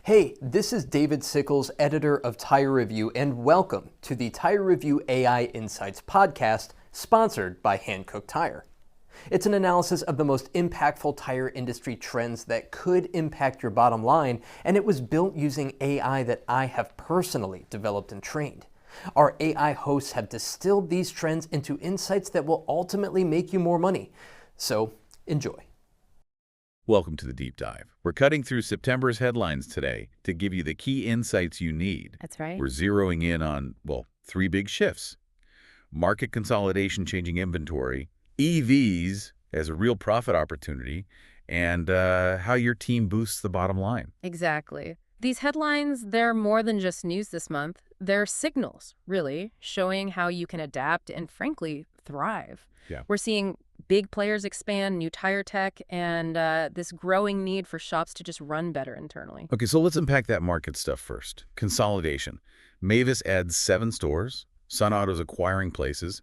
Hey, this is David Sickles, editor of Tire Review, and welcome to the Tire Review AI Insights podcast, sponsored by Hankook Tire. It's an analysis of the most impactful tire industry trends that could impact your bottom line, and it was built using AI that I have personally developed and trained. Our AI hosts have distilled these trends into insights that will ultimately make you more money. So, enjoy. Welcome to the Deep Dive. We're cutting through September's headlines today to give you the key insights you need. That's right. We're zeroing in on, three big shifts. Market consolidation changing inventory, EVs as a real profit opportunity, and how your team boosts the bottom line. Exactly. These headlines, they're more than just news this month. They're signals, really, showing how you can adapt and, frankly, thrive. Yeah. We're seeing big players expand, new tire tech, and this growing need for shops to just run better internally. Okay, so let's unpack that market stuff first. Consolidation. Mavis adds 7 stores. Sun Auto's acquiring places.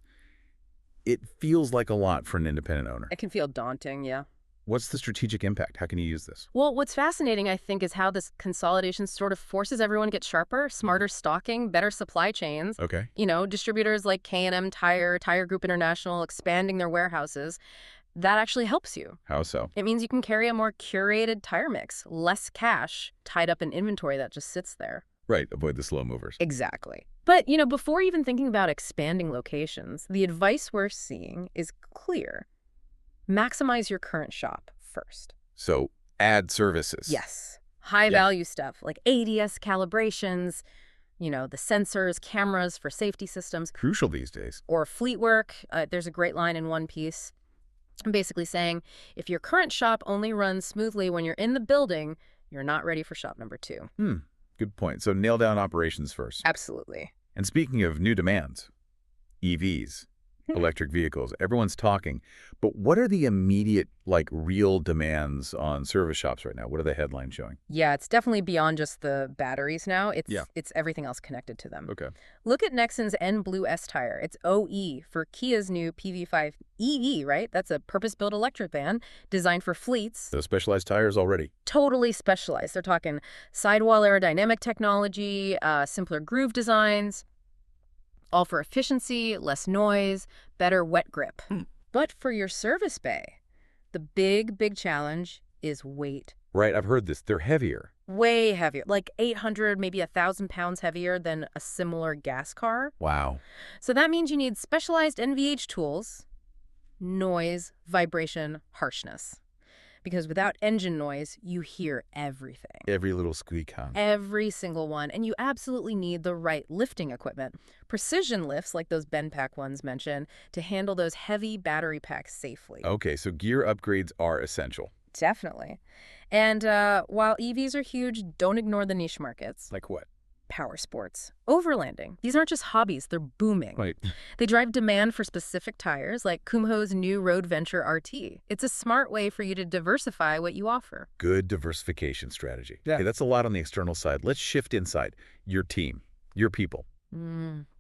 It feels like a lot for an independent owner. It can feel daunting, yeah. What's the strategic impact? How can you use this? Well, what's fascinating, I think, is how this consolidation sort of forces everyone to get sharper, smarter stocking, better supply chains. Okay. You know, distributors like K&M Tire, Tire Group International, expanding their warehouses. That actually helps you. How so? It means you can carry a more curated tire mix, less cash tied up in inventory that just sits there. Right, avoid the slow movers. Exactly. But, before even thinking about expanding locations, the advice we're seeing is clear. Maximize your current shop first. So, add services. Yes. High-value stuff like ADS calibrations, the sensors, cameras for safety systems. Crucial these days. Or fleet work. There's a great line in One Piece. I'm basically saying, if your current shop only runs smoothly when you're in the building, you're not ready for shop number 2. Good point. So nail down operations first. Absolutely. And speaking of new demands, EVs, electric vehicles, everyone's talking. But what are the immediate, real demands on service shops right now? What are the headlines showing? Yeah, it's definitely beyond just the batteries now. It's everything else connected to them. Okay. Look at Nexon's N Blue S tire. It's OE for Kia's new PV5 EV, right? That's a purpose-built electric van designed for fleets. Those specialized tires already. Totally specialized. They're talking sidewall aerodynamic technology, simpler groove designs, all for efficiency, less noise, better wet grip. But for your service bay, the big challenge is weight. Right, I've heard this. They're heavier. Way heavier, like 800, maybe 1,000 pounds heavier than a similar gas car. Wow. So that means you need specialized NVH tools, noise, vibration, harshness. Because without engine noise, you hear everything. Every little squeak, huh? Every single one. And you absolutely need the right lifting equipment. Precision lifts, like those BenPack ones mentioned, to handle those heavy battery packs safely. Okay, so gear upgrades are essential. Definitely. And while EVs are huge, don't ignore the niche markets. Like what? Power sports, overlanding. These aren't just hobbies, they're booming. Right. They drive demand for specific tires, like Kumho's new Road Venture RT. It's a smart way for you to diversify what you offer. Good diversification strategy. Yeah. Okay, that's a lot on the external side. Let's shift inside. Your team, your people.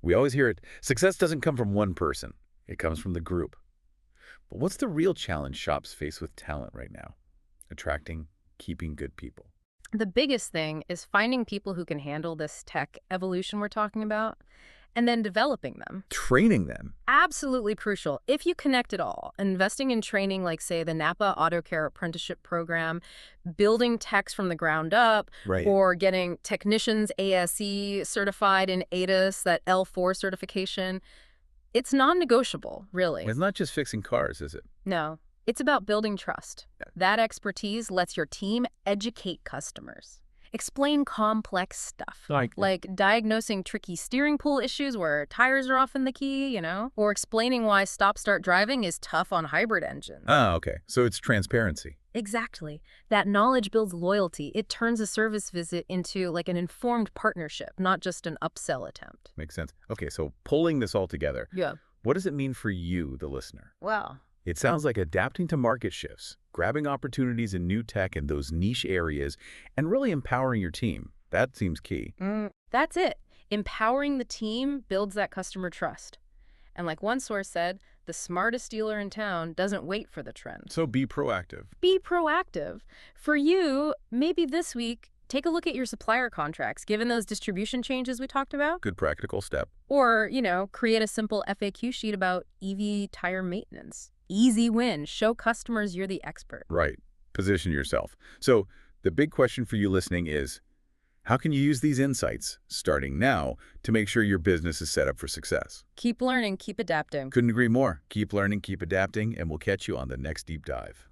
We always hear it. Success doesn't come from one person. It comes from the group. But what's the real challenge shops face with talent right now? Attracting, keeping good people. The biggest thing is finding people who can handle this tech evolution we're talking about, and then developing them. Training them. Absolutely crucial. If you connect it all, investing in training like, say, the Napa Auto Care Apprenticeship Program, building techs from the ground up, Right. or getting technicians ASE certified in ADAS, that L4 certification, it's non-negotiable, really. It's not just fixing cars, is it? No. It's about building trust. That expertise lets your team educate customers. Explain complex stuff, like diagnosing tricky steering pool issues where tires are often the key, or explaining why stop-start driving is tough on hybrid engines. Ah, okay. So it's transparency. Exactly. That knowledge builds loyalty. It turns a service visit into an informed partnership, not just an upsell attempt. Makes sense. Okay, so pulling this all together. Yeah. What does it mean for you, the listener? Well, It sounds like adapting to market shifts, grabbing opportunities in new tech in those niche areas, and really empowering your team. That seems key. That's it. Empowering the team builds that customer trust. And like one source said, the smartest dealer in town doesn't wait for the trend. So be proactive. Be proactive. For you, maybe this week, Take a look at your supplier contracts, given those distribution changes we talked about. Good practical step. Or, create a simple FAQ sheet about EV tire maintenance. Easy win. Show customers you're the expert. Right. Position yourself. So the big question for you listening is, how can you use these insights, starting now, to make sure your business is set up for success? Keep learning, keep adapting. Couldn't agree more. Keep learning, keep adapting, and we'll catch you on the next deep dive.